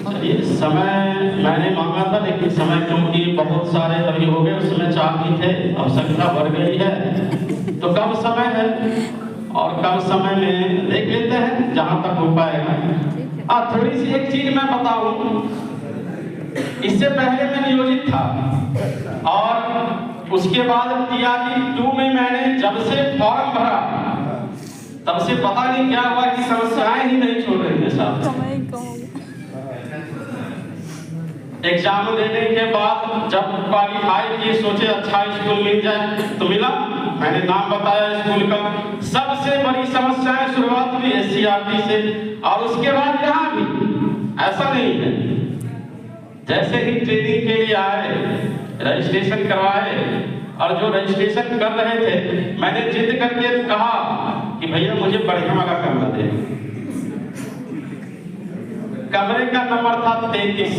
चलिए, समय मैंने मांगा था, लेकिन समय क्योंकि बहुत सारे अभी हो गए, उस समय 4 ही थे, अब संख्या बढ़ गई है, तो कम समय है और कम समय में देख लेते हैं जहां तक हो पाएगा। थोड़ी सी एक चीज मैं बताऊं, इससे पहले मैं नियोजित था और उसके बाद टीआरटी 2 में मैंने जब से फॉर्म भरा तब से पता नहीं क्या हुआ कि समस्याएं ही नहीं छोड़ रही है साहब। एग्जाम देने के बाद जब क्वालिफाई किए, सोचे अच्छा स्कूल मिल जाए तो मिला, मैंने नाम बताया स्कूल का। सबसे बड़ी समस्याएं शुरुआत हुई एससीईआरटी से और उसके बाद यहाँ भी ऐसा नहीं है। जैसे ही ट्रेनिंग के लिए आए, रजिस्ट्रेशन करवाए और जो रजिस्ट्रेशन कर रहे थे, मैंने जिद करके कहा कि भैया मुझे बढ़िया वाला कमरा दे। कमरे का नंबर था 33।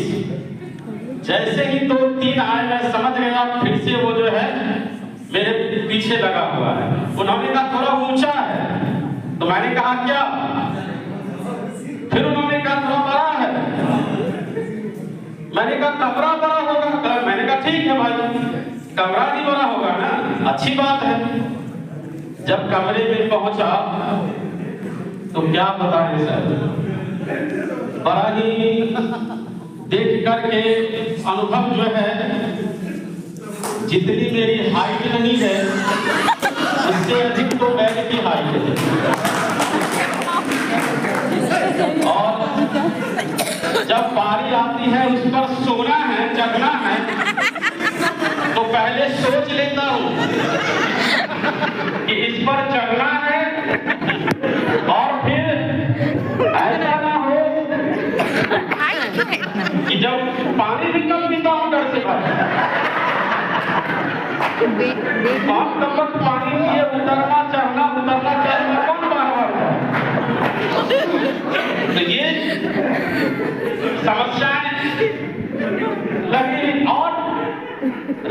जैसे ही 2-3 आए, मैं समझ गया फिर से वो जो है मेरे पीछे लगा हुआ है। उन्होंने कहा थोड़ा ऊंचा है, तो मैंने कहा क्या? फिर उन्होंने कहा थोड़ा बड़ा है, मैंने कहा कमरा बड़ा होगा। मैंने कहा ठीक है भाई, कमरा भी बड़ा होगा ना, अच्छी बात है। जब कमरे में पहुंचा तो क्या बताएं सर, बड़ा ही देख करके अनुभव जो है, जितनी मेरी हाइट नहीं है उससे अधिक तो बैग की हाइट है। और जब बारी आती है उस पर सोना है, चढ़ना है, तो पहले सोच लेता हूँ कि इस पर चढ़ना है और फिर ऐसा ना हो कि जब पानी भी कम पीता हूँ डर से आप कब तक पानी पिए, उतरना चढ़ना कौन बार तो ये समस्याएं लगी। और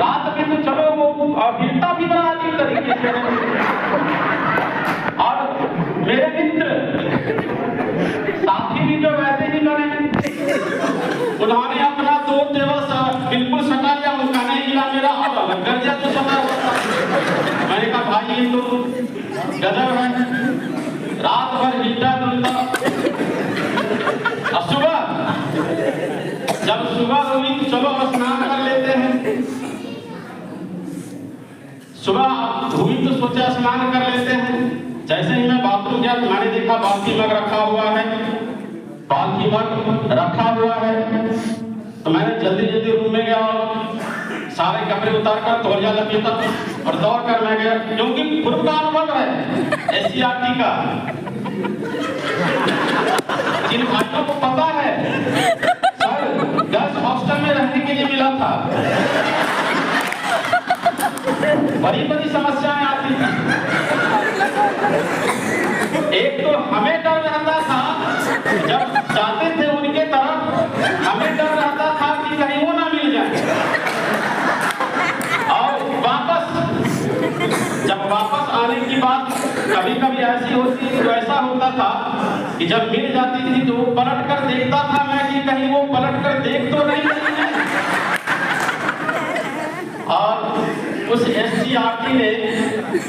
रात में तो चलो वो हिलता भी बड़ा अजीब तरीके से। और मेरे मित्र साथी भी जो वैसे ही बने, उन्होंने अपना 2 दिवस बिल्कुल सटा लिया, उनका नहीं हिला, मेरा और अलग कर दिया तो सटा हुआ। मैंने कहा भाई ये तो गजब है, रात भर हिलता डुलता। अब जब सुबह हुई तो चलो स्नान कर लेते हैं। सुबह हुई तो सोचा स्नान कर लेते हैं। जैसे ही मैं बाथरूम गया तो मैंने देखा बाल्टी मग रखा हुआ है, बाल्टी मग रखा हुआ है। तो मैंने जल्दी रूम में गया और सारे कपड़े उतार कर तौलिया लपेटा और दौड़ कर मैं गया, क्योंकि पूर्व का अनुभव है एससीईआरटी का। जिन भाइयों को पता है सर, गर्ल्स हॉस्टल में रहने के लिए मिला था, बड़ी समस्याएं आती थी। एक तो हमें डर रहता था, जब जाते थे उनके तरफ हमें डर रहता था कि कहीं वो ना मिल जाए। और जब वापस आने की बात कभी ऐसी होती थी, तो ऐसा होता था कि जब मिल जाती थी तो वो पलट कर देखता था मैं कि कहीं वो पलट कर देख तो नहीं रही है। और उस एससीईआरटी ने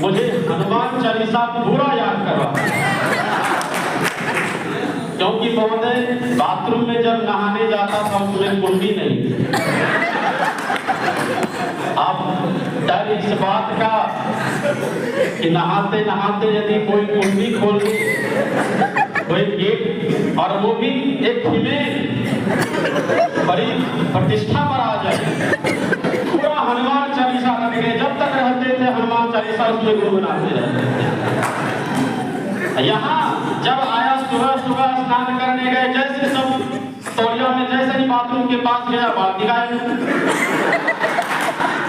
मुझे हनुमान चालीसा पूरा याद करवा, क्योंकि महोदय बाथरूम में जब नहाने जाता था उसमें कुंडी नहीं थी। अब डर इस बात का कि नहाते नहाते यदि कोई कुंडी खोल कोई गेट, और वो भी एक फीमेल बड़ी प्रतिष्ठा पर आ जाए, पूरा हनुमान चालीसा रट गए। जब तक रहते थे हनुमान चालीसा उसमें गुनगुनाते रहते थे। यहाँ जब आया सुबह स्नान करने गए, जैसे सब तौलिया में जैसे ही बाथरूम के पास गया, बाल्टी गायब।